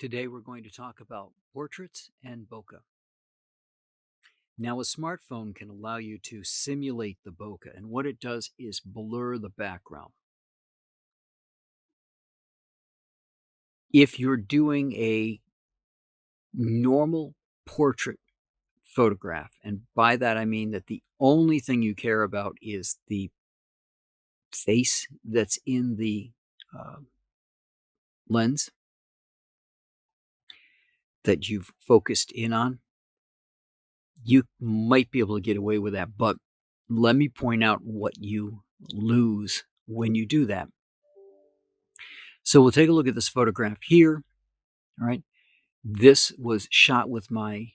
Today we're going to talk about portraits and bokeh. Now a smartphone can allow you to simulate the bokeh, and what it does is blur the background. If you're doing a normal portrait photograph, and by that I mean that the only thing you care about is the face that's in the uh, lens that you've focused in on, you might be able to get away with that. But let me point out what you lose when you do that. So we'll take a look at this photograph here. All right. This was shot with my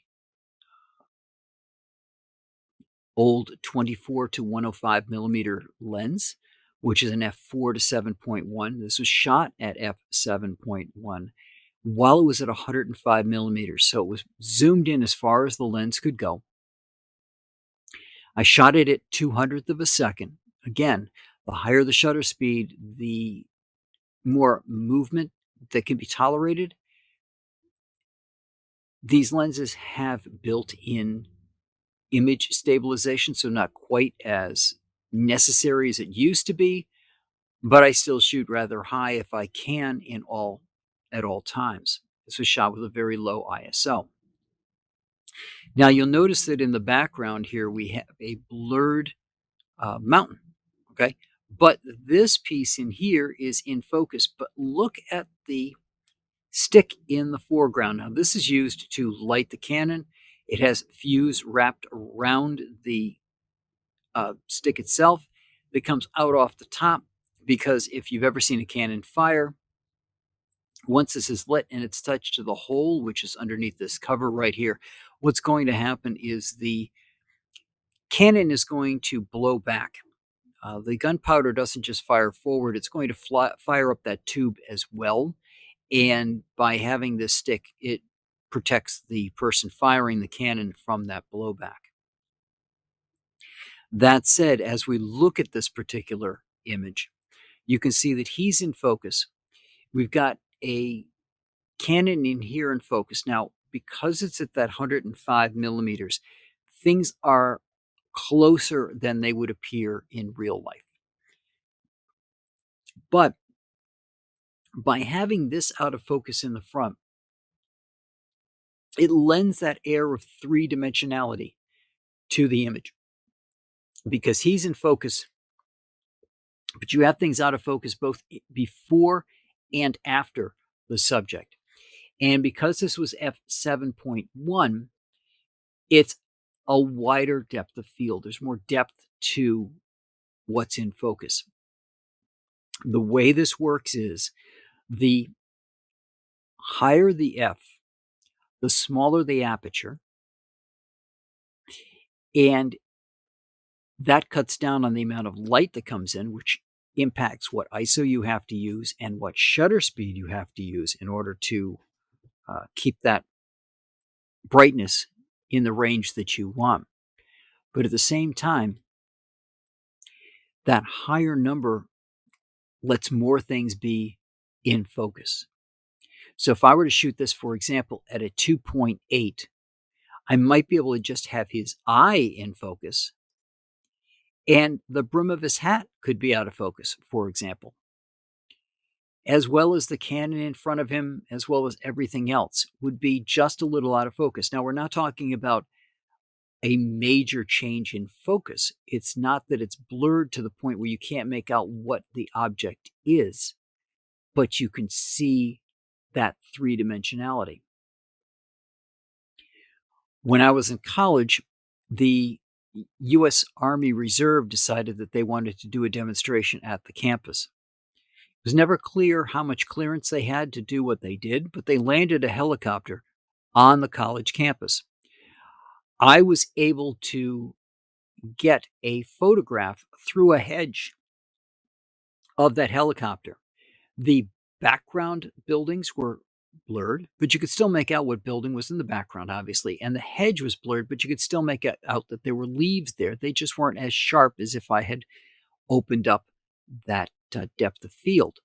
old 24 to 105 millimeter lens, which is an f4 to 7.1. This was shot at f7.1 while it was at 105 millimeters. So it was zoomed in as far as the lens could go. I shot it at 200th of a second. Again, the higher the shutter speed, the more movement that can be tolerated. These lenses have built-in image stabilization, so not quite as necessary as it used to be, but I still shoot rather high if I can at all times. This was shot with a very low ISO. Now you'll notice that in the background here we have a blurred mountain, okay? But this piece in here is in focus, but look at the stick in the foreground. Now this is used to light the cannon. It has fuse wrapped around the stick itself that comes out off the top, because if you've ever seen a cannon fire, once this is lit and it's touched to the hole, which is underneath this cover right here, what's going to happen is the cannon is going to blow back. The gunpowder doesn't just fire forward, it's going to fire up that tube as well. And by having this stick, it protects the person firing the cannon from that blowback. That said, as we look at this particular image, you can see that he's in focus. We've got a cannon in here in focus. Now, because it's at that 105 millimeters, things are closer than they would appear in real life. But by having this out of focus in the front, it lends that air of three-dimensionality to the image because he's in focus, but you have things out of focus both before and after the subject. And because this was f7.1, it's a wider depth of field. There's more depth to what's in focus. The way this works is the higher the f, the smaller the aperture, and that cuts down on the amount of light that comes in, which impacts what ISO you have to use and what shutter speed you have to use in order to keep that brightness in the range that you want. But at the same time, that higher number lets more things be in focus. So if I were to shoot this, for example, at a 2.8, I might be able to just have his eye in focus, and the brim of his hat could be out of focus, for example, as well as the cannon in front of him, as well as everything else would be just a little out of focus. Now, we're not talking about a major change in focus. It's not that it's blurred to the point where you can't make out what the object is, but you can see that three-dimensionality. When I was in college, the U.S. Army Reserve decided that they wanted to do a demonstration at the campus. It was never clear how much clearance they had to do what they did, but they landed a helicopter on the college campus. I was able to get a photograph through a hedge of that helicopter. The background buildings were blurred, but you could still make out what building was in the background, obviously. And the hedge was blurred, but you could still make out that there were leaves there. They just weren't as sharp as if I had opened up that depth of field.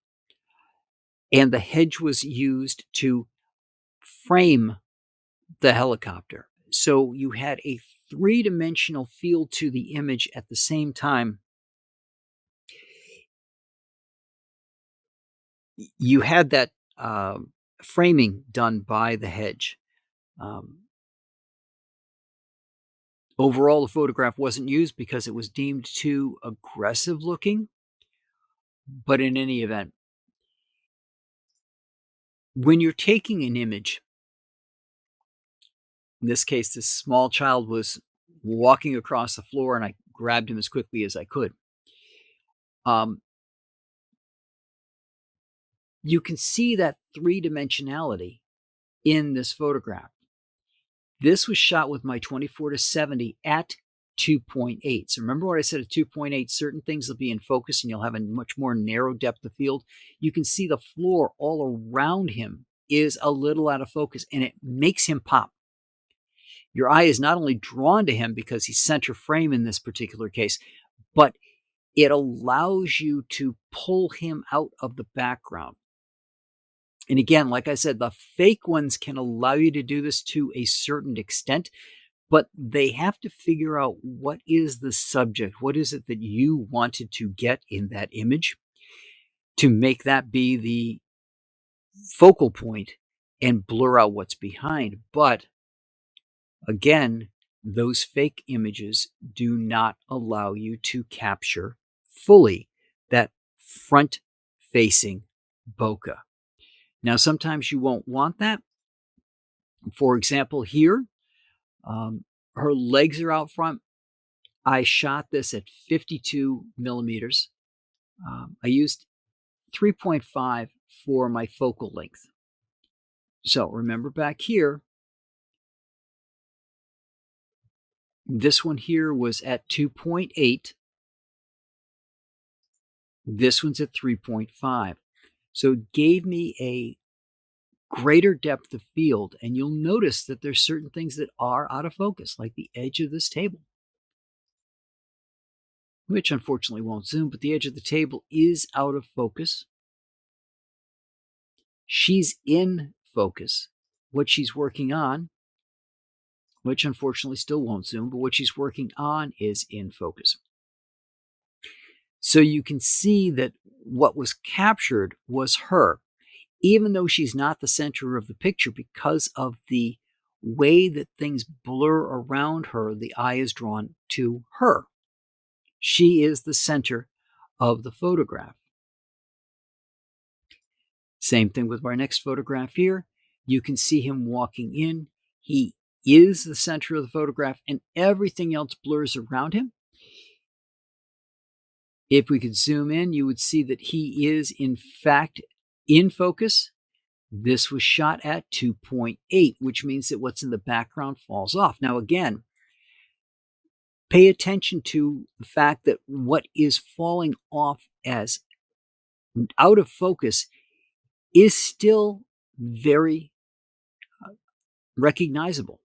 And the hedge was used to frame the helicopter. So you had a three-dimensional feel to the image at the same time. You had that framing done by the hedge. Um, Overall, the photograph wasn't used because it was deemed too aggressive looking. But in any event, when you're taking an image, in this case, this small child was walking across the floor and I grabbed him as quickly as I could. Um, you can see that three dimensionality in this photograph. This was shot with my 24-70 at 2.8. So remember what I said at 2.8, certain things will be in focus and you'll have a much more narrow depth of field. You can see the floor all around him is a little out of focus and it makes him pop. Your eye is not only drawn to him because he's center frame in this particular case, but it allows you to pull him out of the background. And again, like I said, the fake ones can allow you to do this to a certain extent, but they have to figure out what is the subject, what is it that you wanted to get in that image to make that be the focal point and blur out what's behind. But again, those fake images do not allow you to capture fully that front facing bokeh. Now, sometimes you won't want that. For example, here, her legs are out front. I shot this at 52 millimeters. I used 3.5 for my focal length. So remember back here, this one here was at 2.8. This one's at 3.5. So it gave me a greater depth of field. And you'll notice that there's certain things that are out of focus, like the edge of this table, which unfortunately won't zoom, but the edge of the table is out of focus. She's in focus. What she's working on, which unfortunately still won't zoom, but what she's working on is in focus. So you can see that what was captured was her, even though she's not the center of the picture, because of the way that things blur around her, the eye is drawn to her. She is the center of the photograph. Same thing with our next photograph here. You can see him walking in. He is the center of the photograph and everything else blurs around him. If we could zoom in, you would see that he is in fact in focus. This was shot at 2.8, which means that what's in the background falls off. Now, again, pay attention to the fact that what is falling off as out of focus is still very recognizable.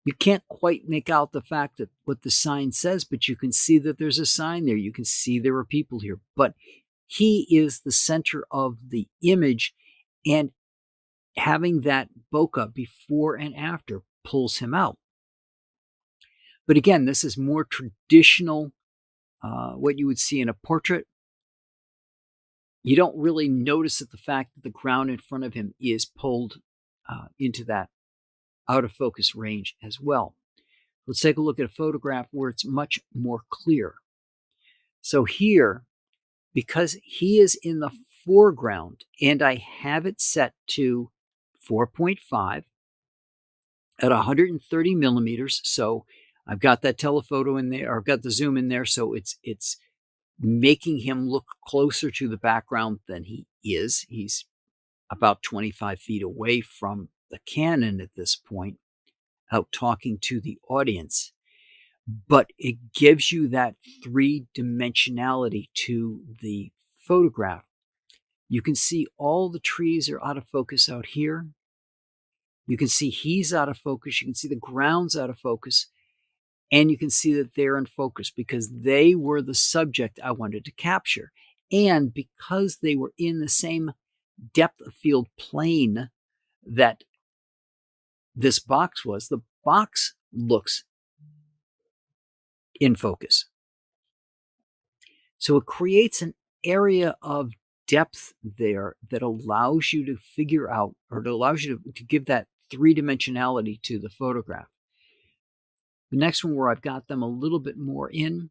You can't quite make out the fact that what the sign says, but you can see that there's a sign there. You can see there are people here, but he is the center of the image, and having that bokeh before and after pulls him out. But again, this is more traditional, what you would see in a portrait. You don't really notice that the fact that the ground in front of him is pulled into that out of focus range as well. Let's take a look at a photograph where it's much more clear. So here, because he is in the foreground and I have it set to 4.5 at 130 millimeters, so I've got that telephoto in there, or I've got the zoom in there, so it's making him look closer to the background than he is. He's about 25 feet away from the Canon at this point, out talking to the audience. But it gives you that three-dimensionality to the photograph. You can see all the trees are out of focus out here. You can see he's out of focus. You can see the ground's out of focus. And you can see that they're in focus because they were the subject I wanted to capture. And because they were in the same depth of field plane that this box was. The box looks in focus. So it creates an area of depth there that allows you to figure out, or it allows you to give that three-dimensionality to the photograph. The next one where I've got them a little bit more in.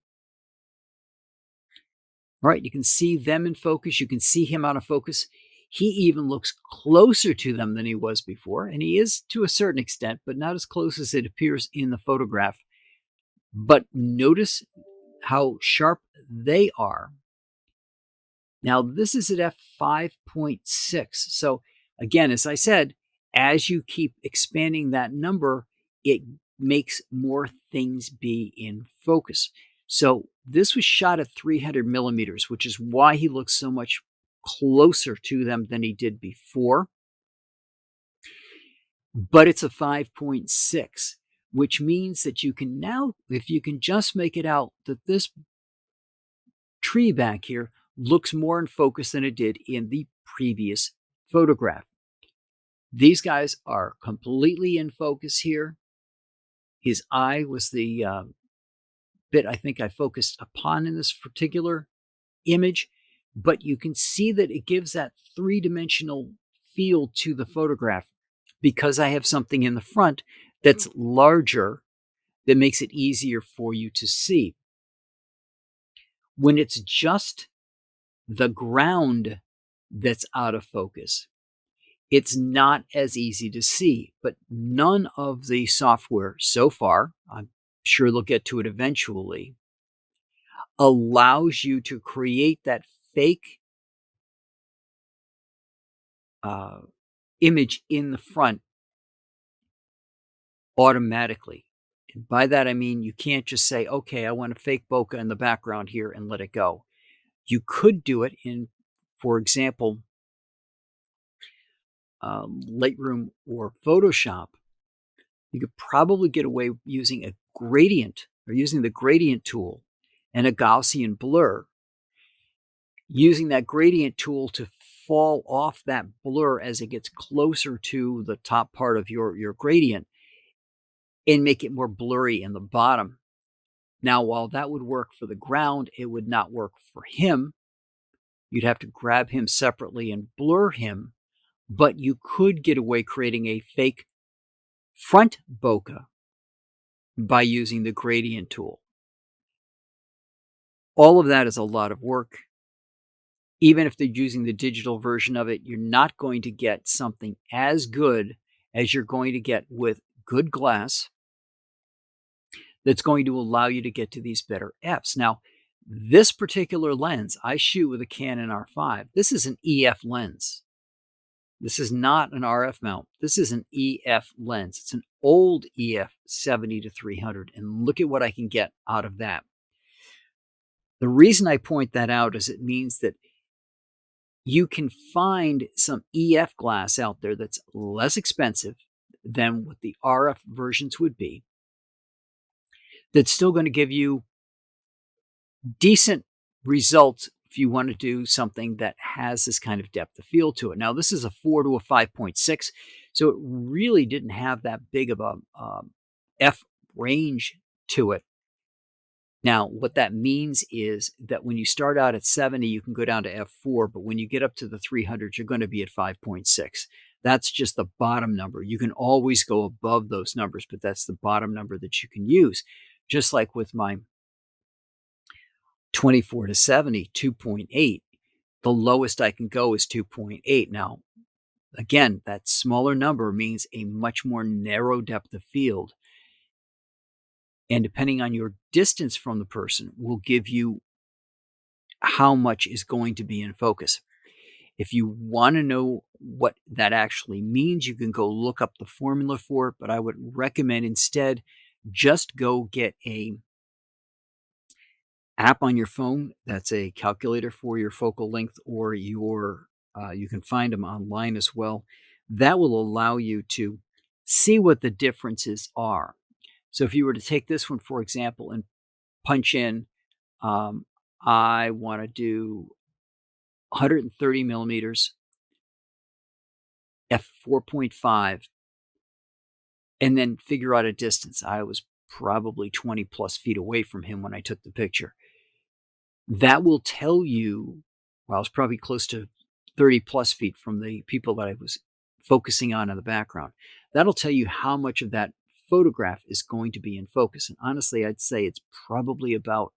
All right, you can see them in focus. You can see him out of focus. He even looks closer to them than he was before, and he is to a certain extent, but not as close as it appears in the photograph. But notice how sharp they are. Now, this is at f5.6. So again, as I said, as you keep expanding that number, it makes more things be in focus. So this was shot at 300 millimeters, which is why he looks so much closer to them than he did before. But it's a 5.6, which means that you can now, if you can just make it out that this tree back here looks more in focus than it did in the previous photograph. These guys are completely in focus here. His eye was the bit I think I focused upon in this particular image, but you can see that it gives that three-dimensional feel to the photograph because I have something in the front that's larger that makes it easier for you to see. When it's just the ground that's out of focus, it's not as easy to see, but none of the software so far, I'm sure they'll get to it eventually, allows you to create that fake image in the front automatically. And by that, I mean you can't just say, okay, I want a fake bokeh in the background here and let it go. You could do it in, for example, Lightroom or Photoshop. You could probably get away using a gradient or using the gradient tool and a Gaussian blur. Using that gradient tool to fall off that blur as it gets closer to the top part of your gradient and make it more blurry in the bottom. Now, while that would work for the ground, it would not work for him. You'd have to grab him separately and blur him, but you could get away creating a fake front bokeh by using the gradient tool. All of that is a lot of work. Even if they're using the digital version of it, you're not going to get something as good as you're going to get with good glass that's going to allow you to get to these better Fs. Now, this particular lens, I shoot with a Canon R5. This is an EF lens. This is not an RF mount. This is an EF lens. It's an old EF 70-300, and look at what I can get out of that. The reason I point that out is it means that you can find some EF glass out there that's less expensive than what the RF versions would be, that's still going to give you decent results if you want to do something that has this kind of depth of field to it. Now, this is a 4 to a 5.6, so it really didn't have that big of a F range to it. Now, what that means is that when you start out at 70, you can go down to F4, but when you get up to the 300s, you're going to be at 5.6. That's just the bottom number. You can always go above those numbers, but that's the bottom number that you can use. Just like with my 24 to 70, 2.8. The lowest I can go is 2.8. Now, again, that smaller number means a much more narrow depth of field. And depending on your distance from the person will give you how much is going to be in focus. If you want to know what that actually means, you can go look up the formula for it, but I would recommend instead just go get a app on your phone that's a calculator for your focal length, or your you can find them online as well. That will allow you to see what the differences are. So if you were to take this one, for example, and punch in, I want to do 130 millimeters f4.5 and then figure out a distance. I was probably 20 plus feet away from him when I took the picture. That will tell you, well, I was probably close to 30 plus feet from the people that I was focusing on in the background. That'll tell you how much of that photograph is going to be in focus. And honestly, I'd say it's probably about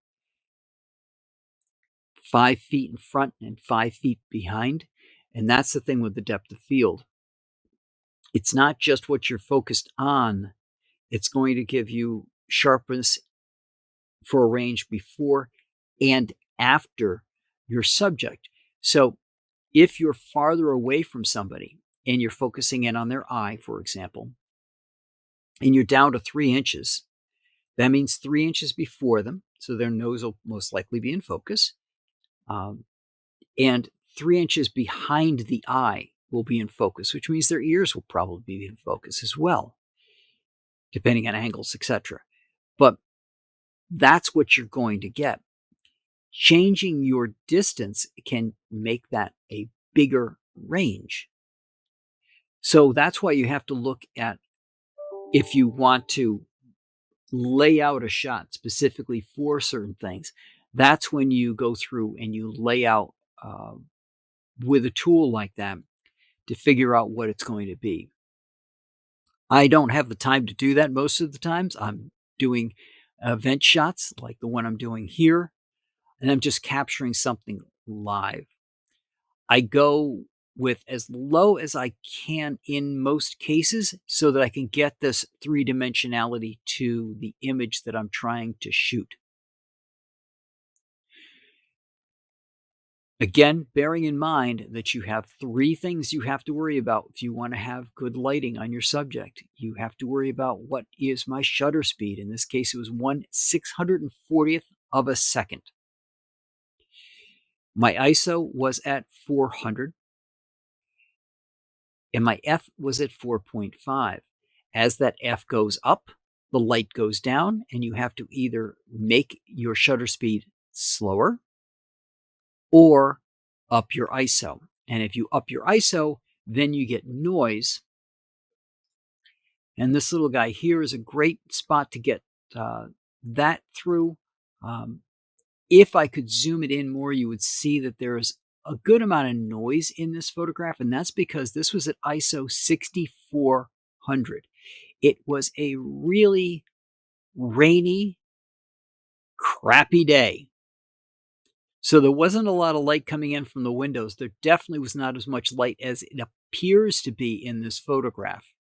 5 feet in front and 5 feet behind. And that's the thing with the depth of field. It's not just what you're focused on, it's going to give you sharpness for a range before and after your subject. So if you're farther away from somebody and you're focusing in on their eye, for example, and you're down to 3 inches, that means 3 inches before them. So their nose will most likely be in focus. Um, and 3 inches behind the eye will be in focus, which means their ears will probably be in focus as well, depending on angles, etc. But that's what you're going to get. Changing your distance can make that a bigger range. So that's why you have to look at, if you want to lay out a shot specifically for certain things, that's when you go through and you lay out with a tool like that to figure out what it's going to be. I don't have the time to do that most of the times. I'm doing event shots like the one I'm doing here, and I'm just capturing something live. I go with as low as I can in most cases so that I can get this three-dimensionality to the image that I'm trying to shoot. Again, bearing in mind that you have three things you have to worry about if you want to have good lighting on your subject. You have to worry about, what is my shutter speed? In this case, it was 1/640th of a second. My ISO was at 400 and my F was at 4.5. As that F goes up, the light goes down, and you have to either make your shutter speed slower or up your ISO. And if you up your ISO, then you get noise. And this little guy here is a great spot to get that through. Um, if I could zoom it in more, you would see that there is a good amount of noise in this photograph, and that's because this was at ISO 6400. It was a really rainy, crappy day. So there wasn't a lot of light coming in from the windows. There definitely was not as much light as it appears to be in this photograph.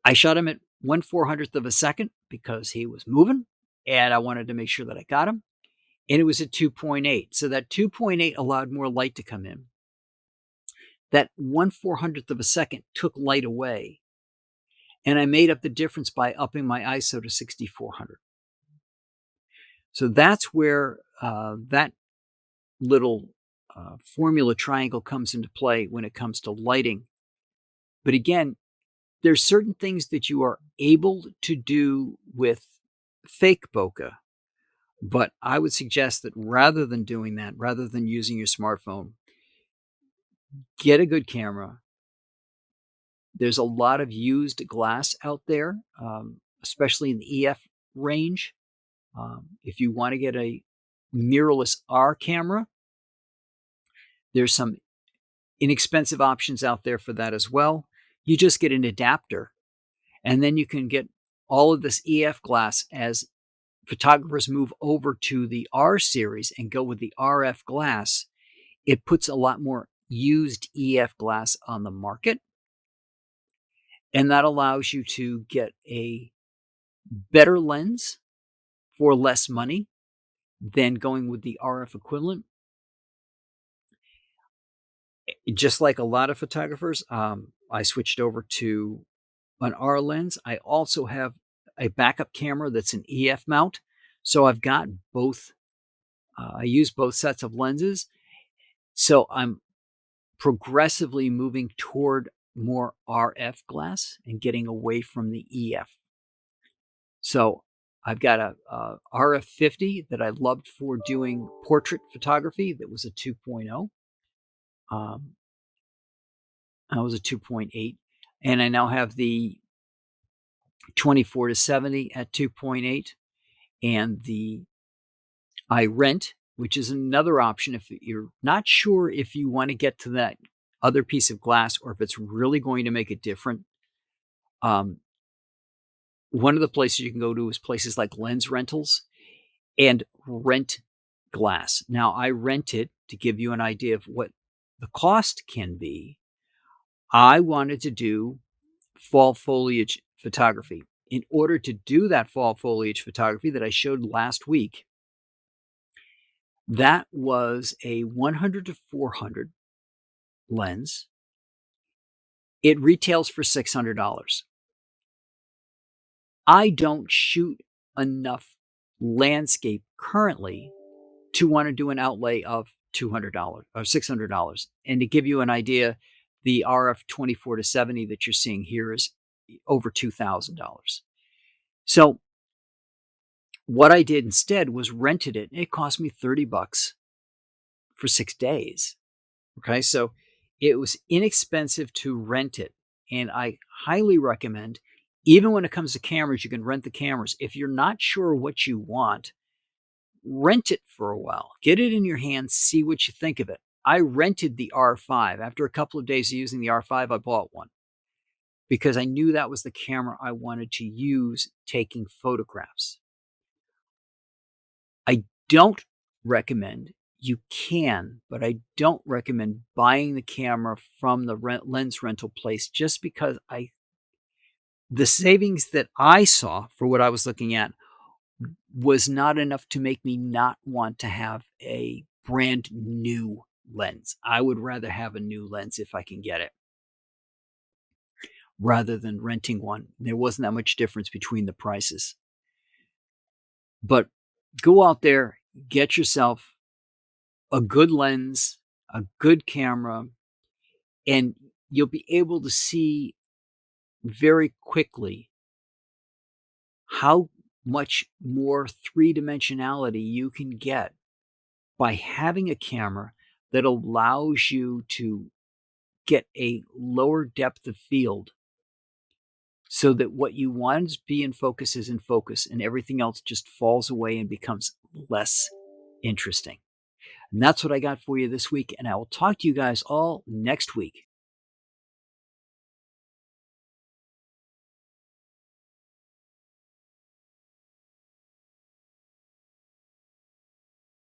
I shot him at 1/400th of a second because he was moving, and I wanted to make sure that I got him. And it was at 2.8. So that 2.8 allowed more light to come in. That 1/400th of a second took light away. And I made up the difference by upping my ISO to 6400. So that's where that little formula triangle comes into play when it comes to lighting. But again, there's certain things that you are able to do with fake bokeh. But I would suggest that rather than doing that, rather than using your smartphone, get a good camera. There's a lot of used glass out there, especially in the EF range. If you want to get a mirrorless R camera, there's some inexpensive options out there for that as well. You just get an adapter, and then you can get all of this EF glass as photographers move over to the R series and go with the RF glass. It puts a lot more used EF glass on the market, and that allows you to get a better lens for less money than going with the RF equivalent. Just like a lot of photographers, I switched over to an R lens. I also have a backup camera that's an EF mount. So I've got both. I use both sets of lenses. So I'm progressively moving toward more RF glass and getting away from the EF. So I've got a RF50 that I loved for doing portrait photography that was a 2.0. I was a 2.8, and I now have the 24-70 at 2.8, and the I rent, which is another option if you're not sure if you want to get to that other piece of glass or if it's really going to make a difference. Um, one of the places you can go to is places like Lens Rentals and rent glass. Now, I rent it to give you an idea of what the cost can be. I wanted to do fall foliage photography. In order to do that fall foliage photography that I showed last week, that was a 100 to 400 lens. It retails for $600. I don't shoot enough landscape currently to want to do an outlay of $200 or $600. And to give you an idea, the RF 24-70 that you're seeing here is over $2,000. So what I did instead was rented it. It cost me $30 for 6 days. Okay, so it was inexpensive to rent it. And I highly recommend, even when it comes to cameras, you can rent the cameras. If you're not sure what you want, rent it for a while. Get it in your hands, see what you think of it. I rented the R5. After a couple of days of using the R5, I bought one because I knew that was the camera I wanted to use taking photographs. I don't recommend, you can, but I don't recommend buying the camera from the lens rental place just because the savings that I saw for what I was looking at was not enough to make me not want to have a brand new lens. I would rather have a new lens if I can get it rather than renting one. There wasn't that much difference between the prices. But go out there, get yourself a good lens, a good camera, and you'll be able to see very quickly how much more three-dimensionality you can get by having a camera that allows you to get a lower depth of field so that what you want to be in focus is in focus and everything else just falls away and becomes less interesting. And that's what I got for you this week, and I will talk to you guys all next week.